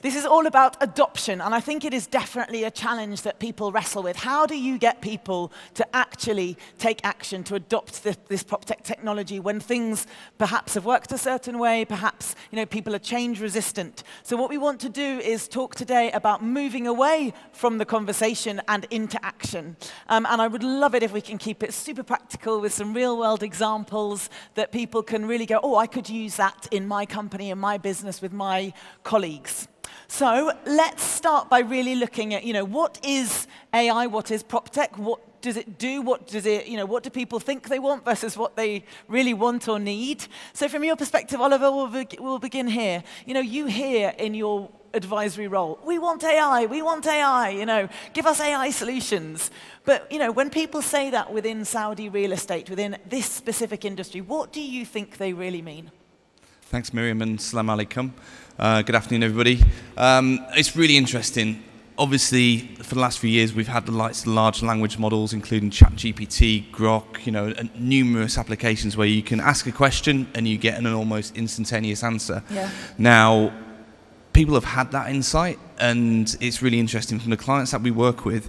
This is all about adoption, and I think it is definitely a challenge that people wrestle with. How do you get people to actually take action, to adopt this PropTech technology when things perhaps have worked a certain way, perhaps people are change resistant? So what we want to do is talk today about moving away from the conversation and into action. And I would love it if we can keep it super practical with some real-world examples that people can really go, oh, I could use that in my company, in my business, with my colleagues. So let's start by really looking at, what is AI, what is PropTech, what does it do, what do people think they want versus what they really want or need? So from your perspective, Oliver, we'll begin here. You hear in your advisory role, we want AI, give us AI solutions. But, when people say that within Saudi real estate, within this specific industry, what do you think they really mean? Thanks, Miriam, and salam alaikum. Good afternoon, everybody. It's really interesting. Obviously, for the last few years, we've had the likes of large language models, including ChatGPT, Grok, and numerous applications where you can ask a question and you get an almost instantaneous answer. Yeah. Now, people have had that insight, and it's really interesting. From the clients that we work with,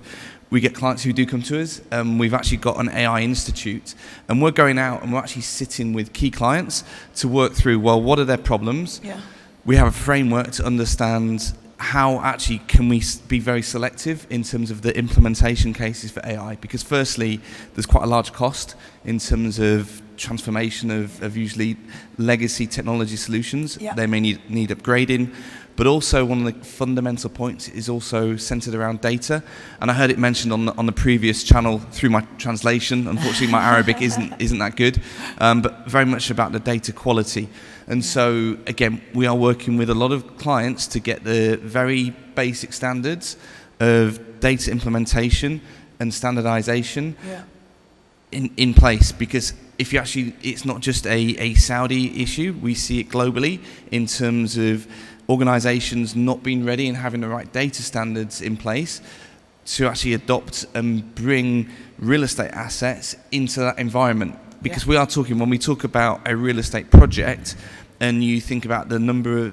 we get clients who do come to us. We've actually got an AI institute, and we're going out and we're actually sitting with key clients to work through, well, what are their problems? Yeah. We have a framework to understand how actually can we be very selective in terms of the implementation cases for AI, because firstly, there's quite a large cost in terms of transformation of usually legacy technology solutions. Yeah. They may need upgrading. But also one of the fundamental points is also centered around data. And I heard it mentioned on the previous channel through my translation. Unfortunately, my Arabic isn't that good, but very much about the data quality. And so, again, we are working with a lot of clients to get the very basic standards of data implementation and standardization in place, because if you actually, it's not just a Saudi issue. We see it globally in terms of organizations not being ready and having the right data standards in place to actually adopt and bring real estate assets into that environment. Because we are talking, when we talk about a real estate project and you think about the number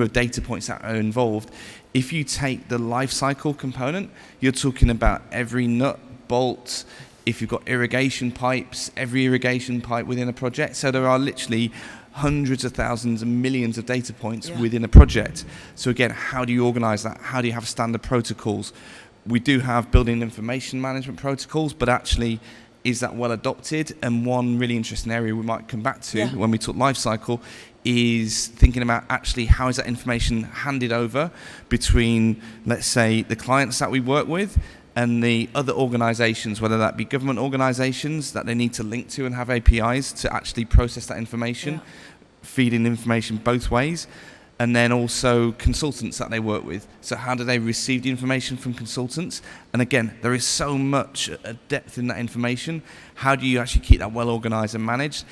of data points that are involved, if you take the life cycle component, you're talking about every nut, bolt, if you've got irrigation pipes, every irrigation pipe within a project. So there are literally hundreds of thousands and millions of data points within a project. So again, how do you organize that? How do you have standard protocols? We do have building information management protocols, but actually, is that well adopted? And one really interesting area we might come back to when we talk life cycle is thinking about actually how is that information handed over between, let's say, the clients that we work with and the other organizations, whether that be government organizations that they need to link to and have APIs to actually process that information, feeding information both ways, and then also consultants that they work with. So how do they receive the information from consultants? And again, there is so much depth in that information. How do you actually keep that well organized and managed?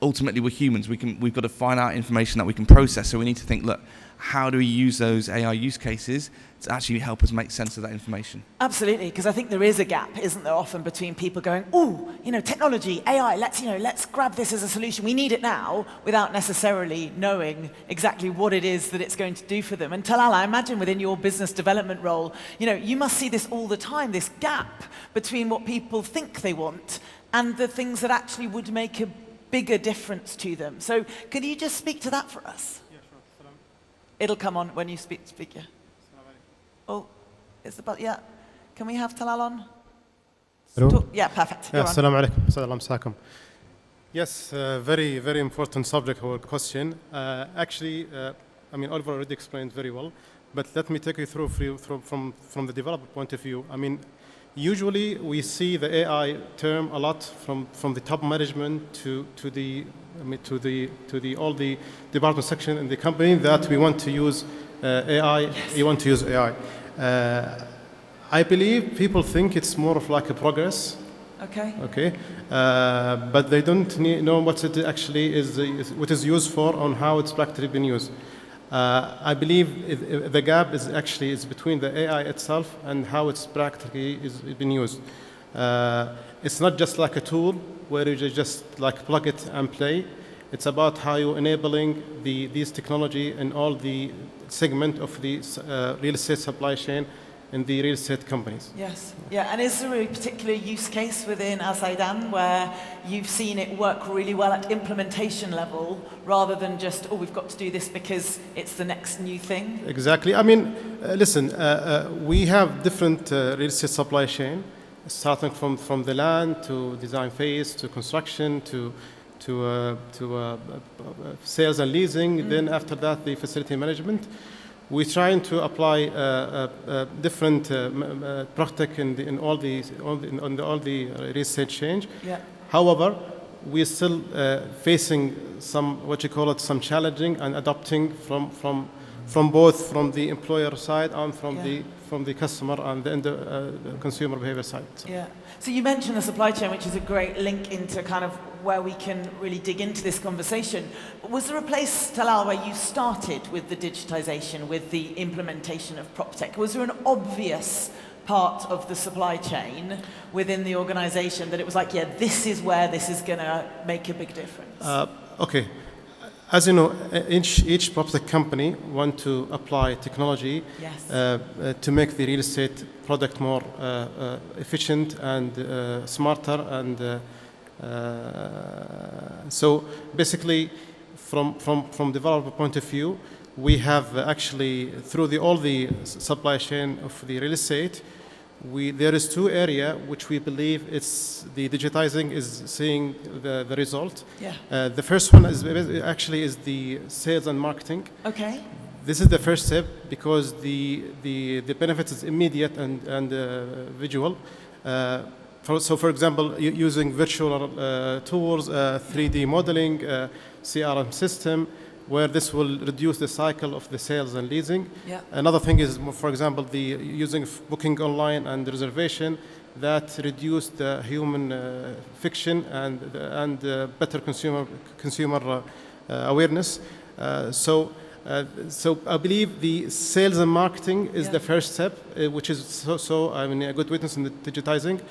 Ultimately, we're humans. We've got to find out information that we can process. So we need to think, look, how do we use those AI use cases to actually help us make sense of that information? Absolutely, because I think there is a gap, isn't there, often between people going, oh, technology, AI, let's grab this as a solution. We need it now, without necessarily knowing exactly what it is that it's going to do for them. And Talal, I imagine within your business development role, you must see this all the time, this gap between what people think they want and the things that actually would make a bigger difference to them. So could you just speak to that for us? Yeah, sure. It'll come on when you speak, yeah. Oh, it's about, Can we have Talal on? Hello? Yeah, perfect. Yeah, assalamu alaikum. Salam alaikum. Yes, very, very important subject or question. Actually, Oliver already explained very well, but let me take you through from the developer point of view. Usually we see the AI term a lot from the top management to all the department section in the company that we want to use AI. Yes. You want to use AI. I believe people think it's more of like a progress. Okay. But they don't know what it actually is what is used for and how it's practically been used. I believe the gap is between the AI itself and how it's practically is being used. It's not just like a tool where you just like plug it and play. It's about how you enabling these technology in all the segment of the real estate supply chain in the real estate companies. Yes. Yeah. And is there a particular use case within Al Saidan where you've seen it work really well at implementation level rather than just, oh, we've got to do this because it's the next new thing? Exactly. I mean, listen, we have different real estate supply chain, starting from the land to design phase to construction to sales and leasing. Then after that, the facility management. We're trying to apply different PropTech in all the real estate change. Yeah. However, we're still facing some some challenging and adopting from both from the employer side and from the customer and the consumer behavior side. So. Yeah. So you mentioned the supply chain, which is a great link into kind of where we can really dig into this conversation. Was there a place, Talal, where you started with the digitization, with the implementation of PropTech? Was there an obvious part of the supply chain within the organization that it was like, yeah, this is where this is going to make a big difference? Okay. As you know, each PropTech company want to apply technology to make the real estate product more efficient and smarter. And so basically, from developer point of view, we have actually, through all the supply chain of the real estate, there is two areas which we believe it's the digitizing is seeing the result. Yeah. The first one is the sales and marketing. Okay. This is the first step because the benefit is immediate and visual. So for example, using virtual tools, 3D modeling, CRM system, where this will reduce the cycle of the sales and leasing. Yeah. Another thing is, for example, the using booking online and reservation that reduce the human friction and better consumer awareness. So I believe the sales and marketing is the first step, which is a good witness in the digitizing.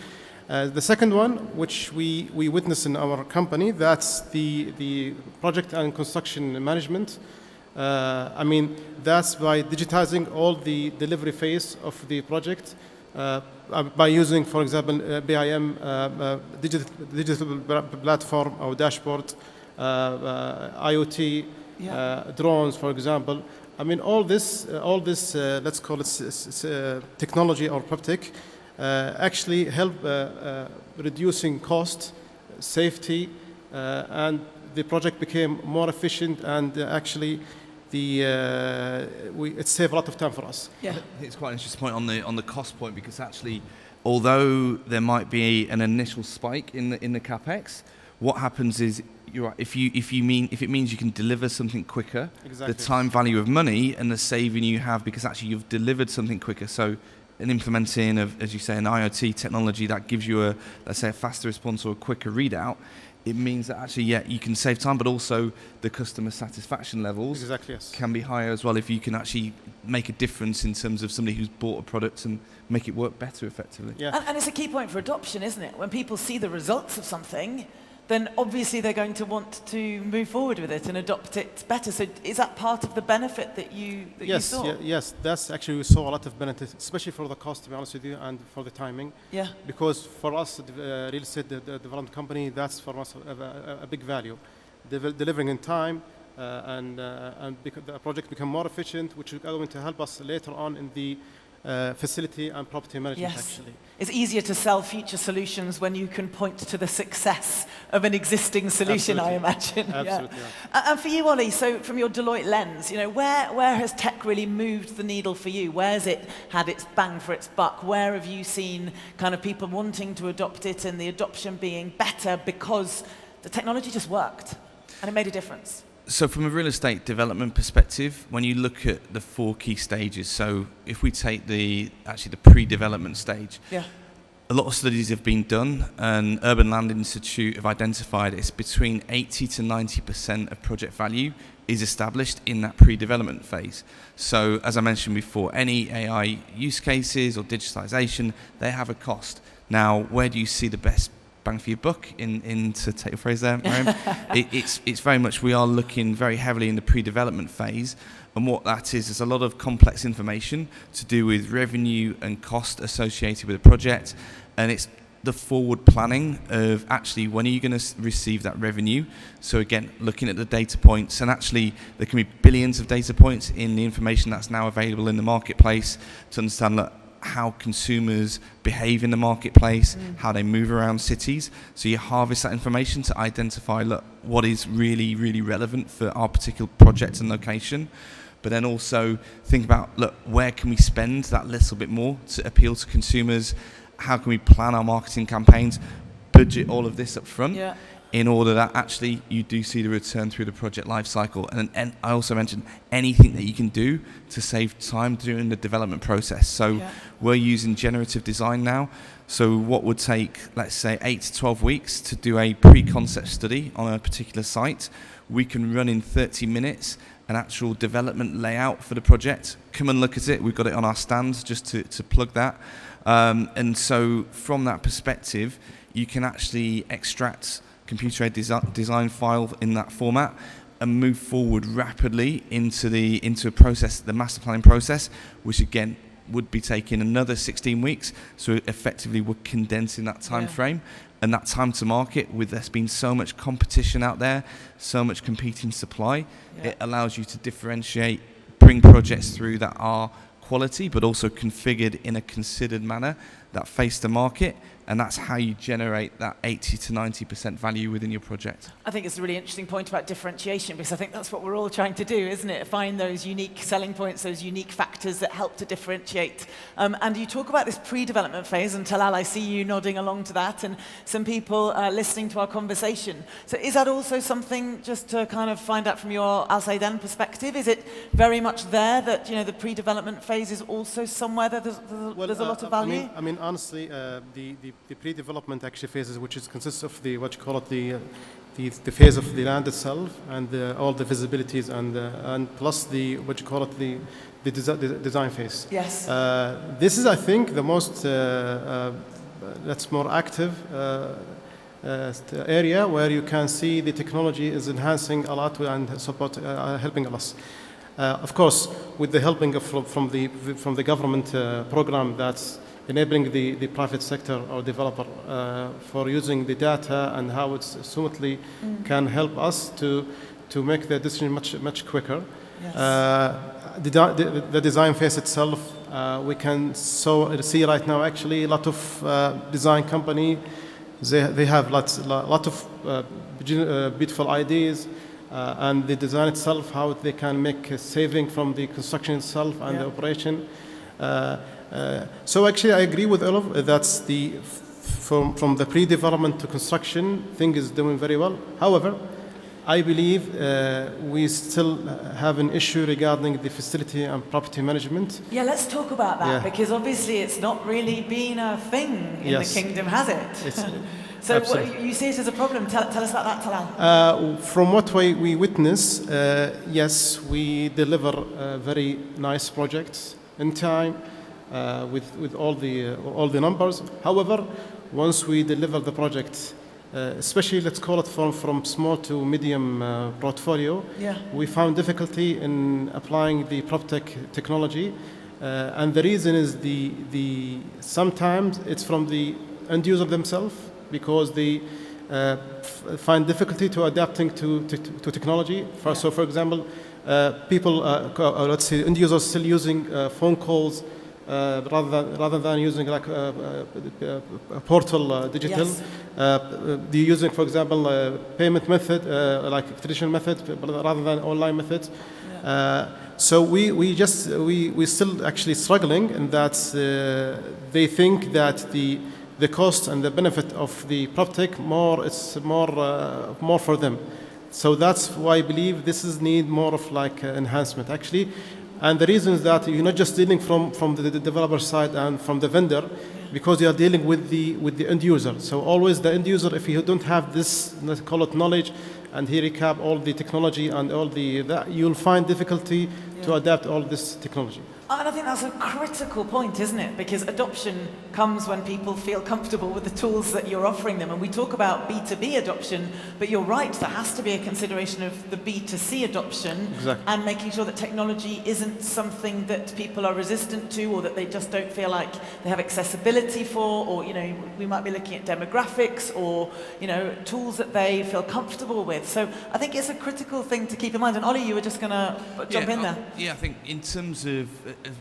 The second one, which we witness in our company, that's the project and construction management. That's by digitizing all the delivery phase of the project by using, for example, BIM, digital platform or dashboard, IoT, drones, for example. All this, let's call it technology or PropTech, actually help reducing cost, safety, and the project became more efficient and actually it saved a lot of time for us. Yeah. It's quite an interesting point on the cost point because actually, although there might be an initial spike in the capex, what happens is you're right, if it means you can deliver something quicker, exactly. The time value of money and the saving you have because actually you've delivered something quicker. So an implementing of, as you say, an IoT technology that gives you let's say a faster response or a quicker readout, it means that actually, you can save time, but also the customer satisfaction levels can be higher as well if you can actually make a difference in terms of somebody who's bought a product and make it work better effectively. Yeah. And it's a key point for adoption, isn't it? When people see the results of something, then obviously they're going to want to move forward with it and adopt it better. So is that part of the benefit that you saw? Yes, that's actually, we saw a lot of benefits, especially for the cost, to be honest with you, and for the timing. Yeah. Because for us, real estate development company, that's for us a big value. Delivering in time and the project become more efficient, which is going to help us later on in the facility and property management. Yes. Actually. It's easier to sell future solutions when you can point to the success of an existing solution, Absolutely. I imagine. Absolutely. Yeah. And for you, Ollie, so from your Deloitte lens, where has tech really moved the needle for you? Where has it had its bang for its buck? Where have you seen kind of people wanting to adopt it and the adoption being better because the technology just worked and it made a difference? So from a real estate development perspective, when you look at the 4 key stages, so if we take the pre-development stage, a lot of studies have been done, and Urban Land Institute have identified it's between 80 to 90% of project value is established in that pre-development phase. So as I mentioned before, any AI use cases or digitalization, they have a cost. Now, where do you see the best bang for your buck, to take your phrase there, Mariam. It's very much, we are looking very heavily in the pre-development phase, and what that is a lot of complex information to do with revenue and cost associated with the project, and it's the forward planning of actually when are you going to receive that revenue. So again, looking at the data points, and actually there can be billions of data points in the information that's now available in the marketplace to understand that how consumers behave in the marketplace, how they move around cities. So you harvest that information to identify, look, what is really, really relevant for our particular project and location. But then also think about, look, where can we spend that little bit more to appeal to consumers? How can we plan our marketing campaigns, budget all of this up front in order that actually you do see the return through the project life cycle. And I also mentioned anything that you can do to save time during the development process. So we're using generative design now. So what would take, let's say, 8 to 12 weeks to do a pre-concept study on a particular site, we can run in 30 minutes an actual development layout for the project. Come and look at it. We've got it on our stand just to plug that. And so from that perspective, you can actually extract computer-aided design file in that format and move forward rapidly into a process, the master planning process, which again would be taking another 16 weeks. So effectively we're condensing that time frame and that time to market. With there's been so much competition out there, so much competing supply, it allows you to differentiate, bring projects through that are quality but also configured in a considered manner that face the market, and that's how you generate that 80 to 90% value within your project. I think it's a really interesting point about differentiation, because I think that's what we're all trying to do, isn't it? Find those unique selling points, those unique factors that help to differentiate. And you talk about this pre-development phase, and Talal, I see you nodding along to that, and some people listening to our conversation. So is that also something, just to kind of find out from your Al Zaydan perspective, is it very much there that, you know, the pre-development phase is also somewhere that there's a lot of value? I mean, honestly, the pre-development actually phases, which consists of the what you call it the phase of the land itself and all the visibilities and plus the what you call it the design phase. Yes. This is, I think, the most that's more active area where you can see the technology is enhancing a lot and support helping us. Of course, with the helping from the government program that's enabling the private sector or developer for using the data and how it smoothly can help us to make the decision much quicker. Yes. The design phase itself, we can see right now actually a lot of design company, they have lot of beautiful ideas. And the design itself, how they can make a saving from the construction itself and the operation. So actually, I agree with all of that's from the pre-development to construction, thing is doing very well. However, I believe we still have an issue regarding the facility and property management. Yeah, let's talk about that, because obviously it's not really been a thing in the kingdom, has it? So you see it as a problem. Tell us about that, Talal. From what we witness, yes, we deliver very nice projects in time with all the numbers. However, once we deliver the project, especially let's call it from small to medium portfolio, we found difficulty in applying the PropTech technology, and the reason is sometimes it's from the end user themselves, because they find difficulty to adapting to technology. So, for example, people, let's say, end users still using phone calls rather than using like a portal digital. Yes. They're using, for example, payment method like traditional method rather than online methods. So we still actually struggling in that they think that the cost and the benefit of the PropTech it's more for them. So that's why I believe this is need more of like enhancement actually. And the reason is that you're not just dealing from the developer side and from the vendor, because you are dealing with the end user. So always the end user, if you don't have this, let's call it knowledge, and he recap all the technology and all that, you'll find difficulty to adapt all this technology. And I think that's a critical point, isn't it? Because adoption comes when people feel comfortable with the tools that you're offering them. And we talk about B2B adoption, but you're right, there has to be a consideration of the B2C adoption. Exactly. And making sure that technology isn't something that people are resistant to, or that they just don't feel like they have accessibility for, or, you know, we might be looking at demographics or, you know, tools that they feel comfortable with. So I think it's a critical thing to keep in mind. And Ollie, you were just going to jump in there. Yeah, I think in terms of,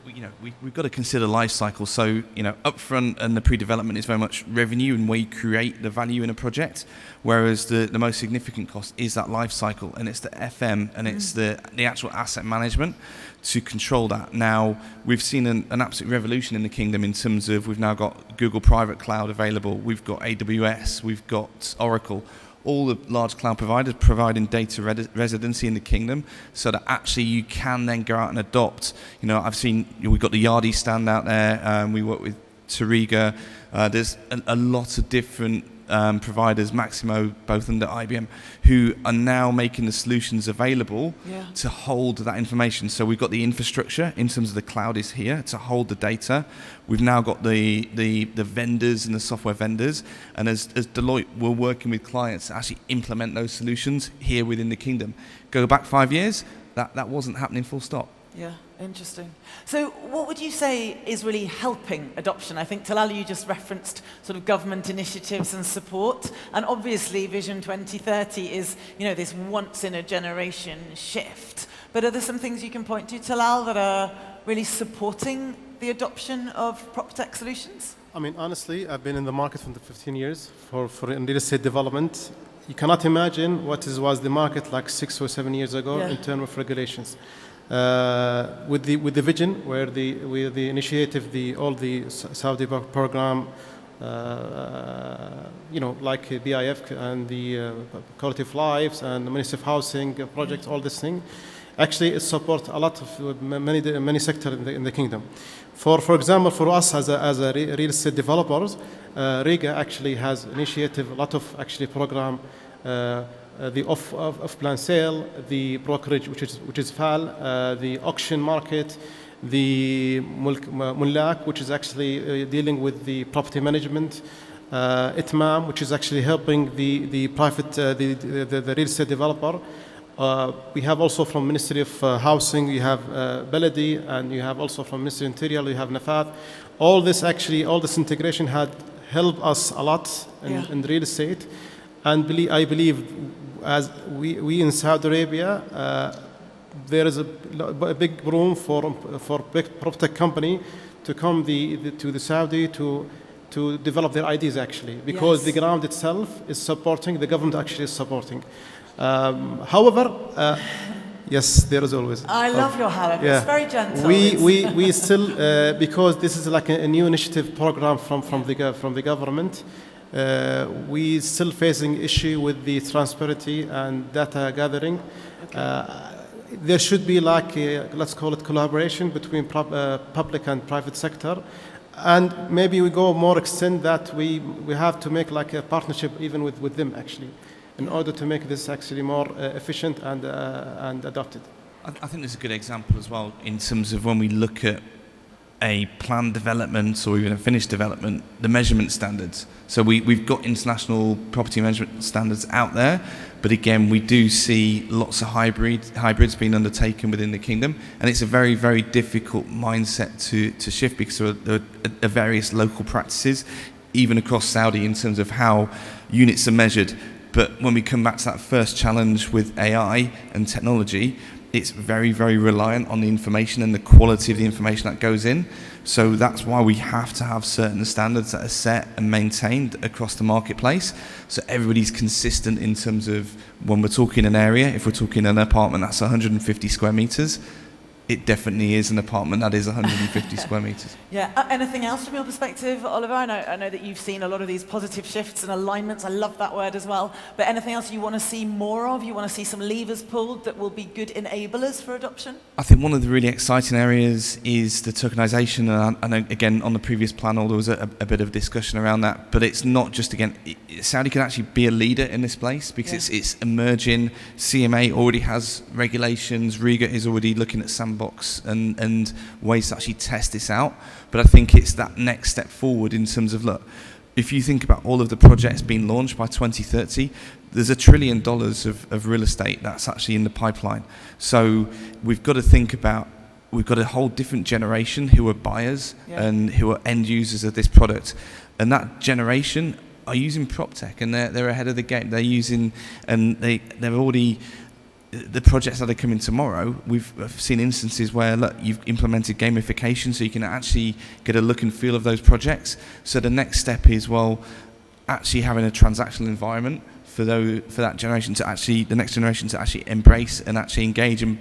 you know, we've got to consider life cycle. So, you know, upfront and the pre-development is very much revenue and where you create the value in a project, whereas the most significant cost is that life cycle, and it's the FM and it's the actual asset management to control that. Now, we've seen an absolute revolution in the kingdom in terms of we've now got Google Private Cloud available, we've got AWS, we've got Oracle, all the large cloud providers providing data residency in the kingdom, so that actually you can then go out and adopt. You know, I've seen, we've got the Yardi stand out there, we work with Tariga, there's a lot of different providers, Maximo, both under IBM, who are now making the solutions available to hold that information. So we've got the infrastructure in terms of the cloud is here to hold the data. We've now got the vendors and the software vendors, and as Deloitte, we're working with clients to actually implement those solutions here within the kingdom. Go back 5 years, that wasn't happening full stop. Yeah, interesting. So what would you say is really helping adoption? I think, Talal, you just referenced sort of government initiatives and support, and obviously Vision 2030 is, you know, this once-in-a-generation shift. But are there some things you can point to, Talal, that are really supporting the adoption of PropTech solutions? I mean, honestly, I've been in the market for 15 years for in real estate development. You cannot imagine what was the market like 6 or 7 years ago in terms of regulations. With the vision, where the initiative, all the Saudi program, you know, like BIF and the Quality of Lives and the Ministry of Housing projects, all this thing, actually it supports a lot of many sectors in the kingdom. For example, for us as a real estate developers, Riga actually has initiated a lot of actually program. The off-plan sale, the brokerage, which is FAL, the auction market, the Mulak, which is actually dealing with the property management, Itmam, which is actually helping the private, the real estate developer. We have also from Ministry of Housing, you have Baladi, and you have also from Ministry of Interior, you have Nafat. All this integration had helped us a lot in real estate. And I believe, as we in Saudi Arabia, there is a big room for big PropTech company to come to the Saudi to develop their ideas actually, because the ground itself is supporting, the government actually is supporting. However, yes, there is always. I love your however. It's very gentle. We still because this is like a new initiative program from the government. We still facing issue with the transparency and data gathering. There should be like let's call it collaboration between public and private sector, and maybe we go more extent that we have to make like a partnership even with them actually, in order to make this actually more efficient and adopted. I think there's a good example as well in terms of when we look at a planned development or even a finished development, the measurement standards. So we've got international property measurement standards out there, but again, we do see lots of hybrids being undertaken within the kingdom, and it's a very, very difficult mindset to shift because there are various local practices, even across Saudi, in terms of how units are measured. But when we come back to that first challenge with AI and technology, it's very, very reliant on the information and the quality of the information that goes in. So that's why we have to have certain standards that are set and maintained across the marketplace. So everybody's consistent in terms of when we're talking an area, if we're talking an apartment that's 150 square meters, it definitely is an apartment that is 150 square meters. Yeah. Anything else from your perspective, Oliver? I know that you've seen a lot of these positive shifts and alignments. I love that word as well. But anything else you want to see more of? You want to see some levers pulled that will be good enablers for adoption? I think one of the really exciting areas is the tokenization. And again, on the previous panel, there was a bit of discussion around that. But it's not just, again, Saudi can actually be a leader in this place because it's emerging. CMA already has regulations. Riga is already looking at sandbox sandbox and ways to actually test this out. But I think it's that next step forward in terms of, look, if you think about all of the projects being launched by 2030, there's $1 trillion of real estate that's actually in the pipeline. So we've got to think about, we've got a whole different generation who are buyers and who are end users of this product. And that generation are using PropTech, and they're ahead of the game. They're using, and they're already, the projects that are coming tomorrow, we've seen instances where, look, you've implemented gamification so you can actually get a look and feel of those projects. So the next step is, well, actually having a transactional environment for that generation to actually, the next generation to actually embrace and actually engage and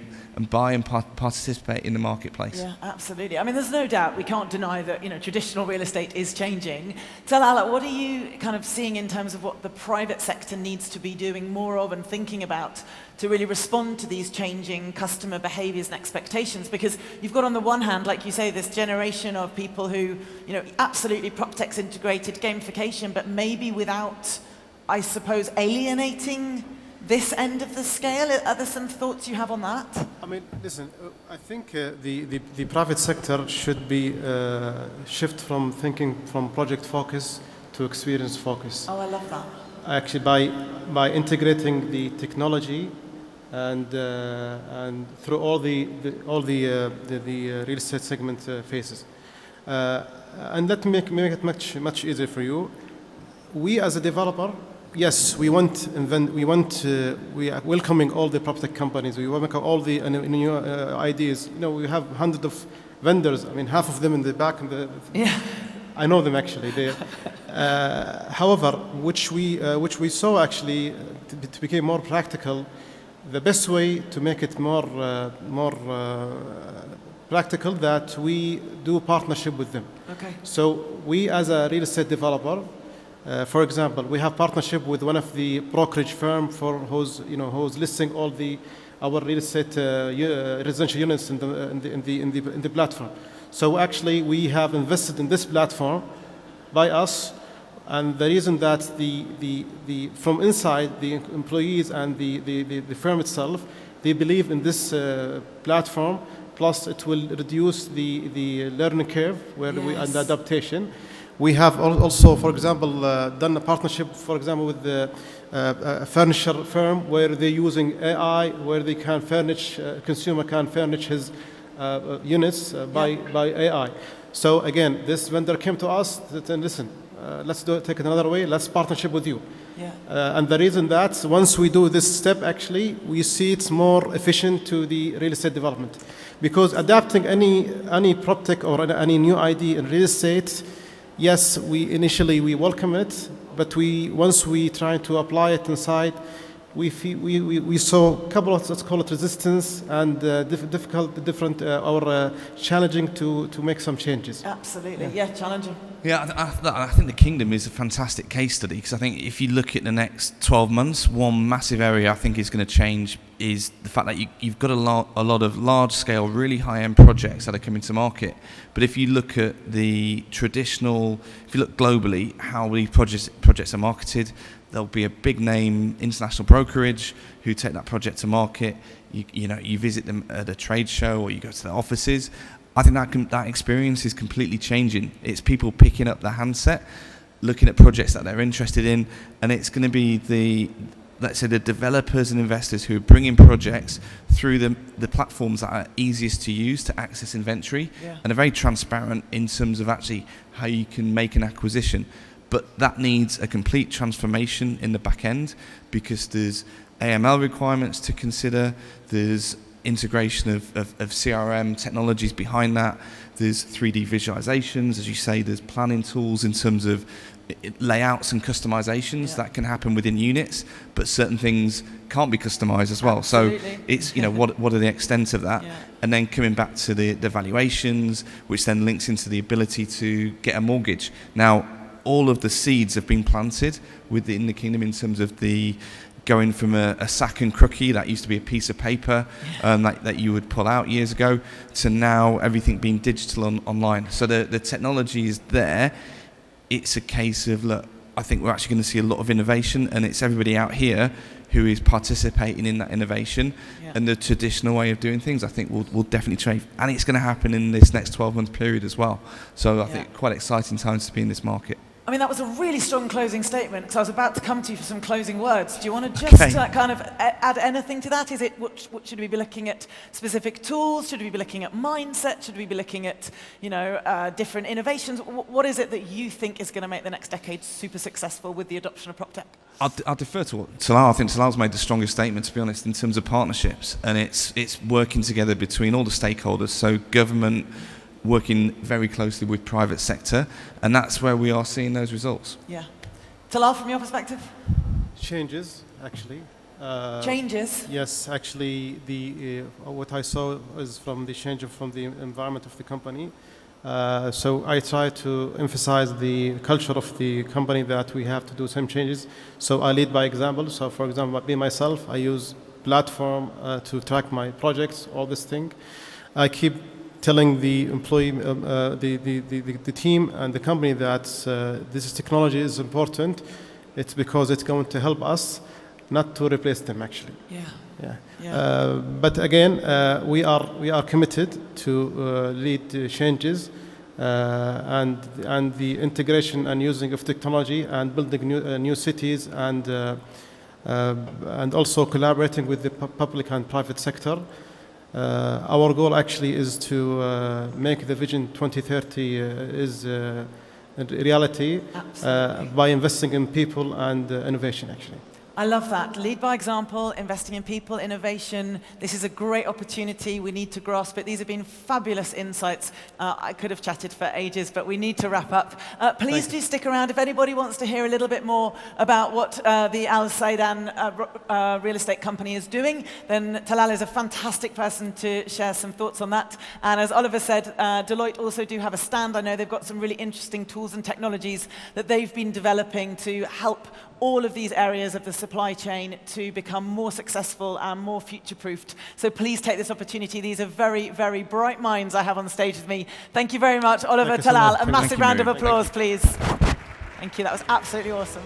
buy and participate in the marketplace. Yeah, absolutely. I mean, there's no doubt we can't deny that, you know, traditional real estate is changing. Talal, what are you kind of seeing in terms of what the private sector needs to be doing more of and thinking about to really respond to these changing customer behaviors and expectations? Because you've got on the one hand, like you say, this generation of people who, you know, absolutely PropTech's integrated gamification, but maybe without, I suppose, alienating this end of the scale. Are there some thoughts you have on that? I mean, listen, I think the private sector should be shift from thinking from project focus to experience focus. Oh, I love that. Actually, by integrating the technology and through all the real estate segment phases, and let me make it much easier for you. We as a developer, yes, we are welcoming all the PropTech companies. We welcome all the new ideas. You know, we have hundreds of vendors. I mean, half of them in the back. Yeah. I know them actually. However, which we saw actually to become more practical, the best way to make it more practical, that we do partnership with them. Okay. So we, as a real estate developer, for example, we have partnership with one of the brokerage firm who's listing all our real estate residential units in the platform. So actually, we have invested in this platform by us, and the reason that from inside the employees and the firm itself, they believe in this platform. Plus, it will reduce the learning curve and the adaptation. We have also, for example, done a partnership, for example, with a furniture firm where they're using AI, where they can furnish, consumer can furnish his units by AI. So again, this vendor came to us and listen, let's take it another way, let's partnership with you. Yeah. And the reason that once we do this step, actually, we see it's more efficient to the real estate development. Because adapting any PropTech or any new idea in real estate, yes, we welcome it, but once we try to apply it inside, we saw a couple of, let's call it, resistance and challenging to make some changes. Absolutely, yeah, challenging. Yeah, I think the Kingdom is a fantastic case study, because I think if you look at the next 12 months, one massive area I think is going to change is the fact that you've got a lot of large-scale, really high-end projects that are coming to market. But if you look at the traditional, if you look globally, how these projects are marketed, there'll be a big name international brokerage who take that project to market. You visit them at a trade show or you go to their offices. I think that experience is completely changing. It's people picking up the handset, looking at projects that they're interested in, and it's going to be let's say the developers and investors who are bringing projects through the platforms that are easiest to use to access inventory, and are very transparent in terms of actually how you can make an acquisition. But that needs a complete transformation in the back end, because there's AML requirements to consider, there's integration of CRM technologies behind that, there's 3D visualizations, as you say, there's planning tools in terms of layouts and customizations that can happen within units, but certain things can't be customized as well. Absolutely. So it's, what are the extent of that? And then coming back to the valuations, which then links into the ability to get a mortgage. Now, all of the seeds have been planted within the Kingdom in terms of going from a sack and crookie that used to be a piece of paper that you would pull out years ago, to now everything being digital online. So the technology is there. It's a case of, look, I think we're actually going to see a lot of innovation, and it's everybody out here who is participating in that innovation and the traditional way of doing things, I think will definitely change. And it's going to happen in this next 12-month period as well. So I think quite exciting times to be in this market. I mean, that was a really strong closing statement, because I was about to come to you for some closing words. Do you want to just kind of add anything to that? Is it, what should we be looking at specific tools? Should we be looking at mindset? Should we be looking at, different innovations? What is it that you think is going to make the next decade super successful with the adoption of PropTech? I'll defer to Talal. I think Talal's made the strongest statement, to be honest, in terms of partnerships. And it's working together between all the stakeholders, so government, working very closely with private sector, and that's where we are seeing those results. Yeah. Talal, from your perspective? Changes, actually. Changes? Yes, actually, what I saw is from the change from the environment of the company. So I try to emphasize the culture of the company, that we have to do some changes. So I lead by example. So for example, me myself, I use platform to track my projects, all this thing. I keep telling the employee, the team and the company that this technology is important. It's because it's going to help us, not to replace them, actually. But again, we are committed to lead changes and the integration and using of technology and building new cities and also collaborating with the public and private sector. Our goal actually is to make the Vision 2030 is a reality by investing in people and innovation, actually. I love that. Lead by example, investing in people, innovation. This is a great opportunity. We need to grasp it. These have been fabulous insights. I could have chatted for ages, but we need to wrap up. Please do stick around. If anybody wants to hear a little bit more about what the Al Saidan real estate company is doing, then Talal is a fantastic person to share some thoughts on that. And as Oliver said, Deloitte also do have a stand. I know they've got some really interesting tools and technologies that they've been developing to help all of these areas of the supply chain to become more successful and more future-proofed. So please take this opportunity. These are very, very bright minds I have on stage with me. Thank you very much, Oliver, Talal. A massive round of applause, please. Thank you. That was absolutely awesome.